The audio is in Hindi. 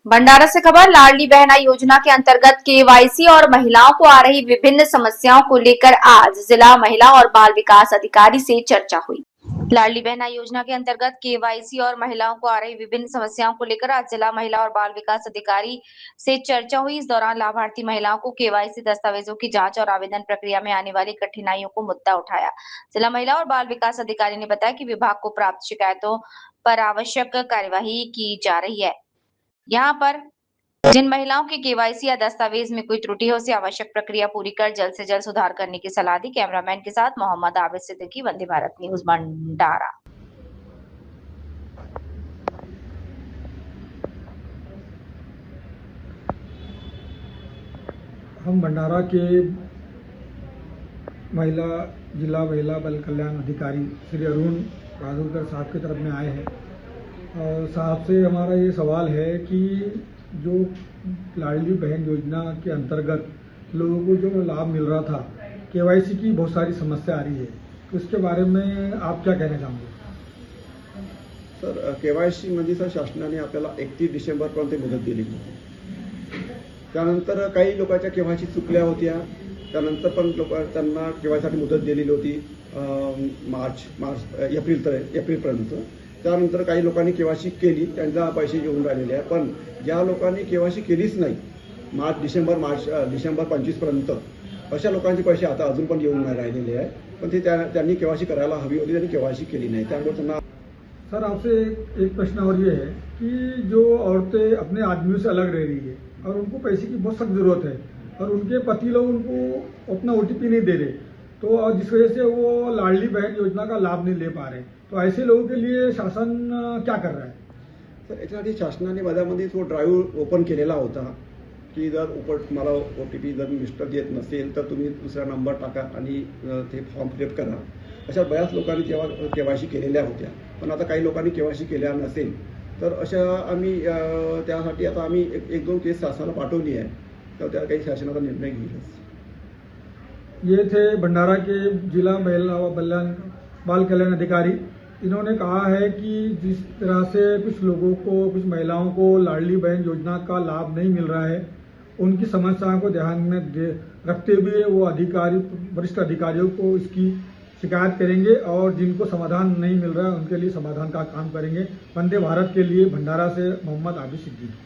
भंडारा से खबर। लाडली बहना योजना के अंतर्गत केवाईसी और महिलाओं को आ रही विभिन्न समस्याओं को लेकर आज जिला महिला और बाल विकास अधिकारी से चर्चा हुई। लाडली बहना योजना के अंतर्गत केवाईसी और महिलाओं को आ रही विभिन्न समस्याओं को लेकर आज जिला महिला और बाल विकास अधिकारी से चर्चा हुई। इस दौरान लाभार्थी महिलाओं को केवाईसी दस्तावेजों की जांच और आवेदन प्रक्रिया में आने वाली कठिनाइयों को मुद्दा उठाया। जिला महिला और बाल विकास अधिकारी ने बताया कि विभाग को प्राप्त शिकायतों पर आवश्यक कार्यवाही की जा रही है। यहाँ पर जिन महिलाओं के केवाईसी या दस्तावेज में कोई त्रुटि हो उसे आवश्यक प्रक्रिया पूरी कर जल्द से जल्द सुधार करने की सलाह दी। कैमरामैन के साथ मोहम्मद आबिद सिद्दीकी, वंदे भारत न्यूज, भंडारा। हम भंडारा के जिला महिला बाल कल्याण अधिकारी श्री अरुण राजूरकर साहब की तरफ में आए हैं और साहब से हमारा ये सवाल है कि जो लाडली बहन योजना के अंतर्गत लोगों को जो लाभ मिल रहा था, केवाईसी की बहुत सारी समस्या आ रही है, तो इसके बारे में आप क्या कहना चाहोगे? सर, केवायसी म्हणजे सर शासनाने आपल्याला 31 डिसेंबरपर्यंत मुदत दिली होती। त्यानंतर काही लोकांच्या केवायसी चुकल्या होत्या, त्यानंतर पण त्यांना केवायसीसाठी मुदत दिलेली होती एप्रिलपर्यंत। त्यानंतर काही लोकांनी केवायसी केली, त्यांना पैसे येऊन राहिलेले आहे। पण ज्या लोकांनी केवायसी केलीच नाही डिसेंबर 25 पर्यंत, अशा लोकांचे पैसे आता अजून पण येऊन नाही राहिलेले आहे। पण ते त्यांनी केवायसी करायला हवी होती, त्यांनी केवायसी केली नाही, त्यामुळे त्यांना। सर, आपसे एक प्रश्न और ये है कि जो औरतें अपने आदमियों से अलग रह रही है और उनको पैसे की बहुत सख्त जरूरत है और उनके पति लोग उनको अपना OTP नहीं दे रहे, तो जिस वजह से वो लाडली बहन योजना का लाभ नहीं ले पा रहे, तो ऐसे लोगों के लिए शासन क्या कर रहा है? तर याच्यासाठी शासनाने मधामध्ये तो ड्राईव्ह ओपन केलेला होता की जर तुम्हाला OTP जर मिस्टर देत नसेल तर तुम्ही दुसरा नंबर टाका आणि ते फॉर्म फिलअप करा। अशा बऱ्याच लोकांनी तेव्हा केवायसी केलेल्या होत्या, पण आता काही लोकांनी केवायसी केल्या नसेल तर अशा आम्ही त्यासाठी आता आम्ही एक दोन केस शासनाला पाठवली आहे, तर त्या काही शासनाचा निर्णय घेईलच। ये थे भंडारा के जिला महिला बाल कल्याण अधिकारी। इन्होंने कहा है कि जिस तरह से कुछ लोगों को, कुछ महिलाओं को लाडली बहन योजना का लाभ नहीं मिल रहा है, उनकी समस्याओं को ध्यान में रखते हुए वो वरिष्ठ अधिकारियों को इसकी शिकायत करेंगे और जिनको समाधान नहीं मिल रहा है उनके लिए समाधान का काम करेंगे। वंदे भारत के लिए भंडारा से मोहम्मद आबिद सिद्दीकी।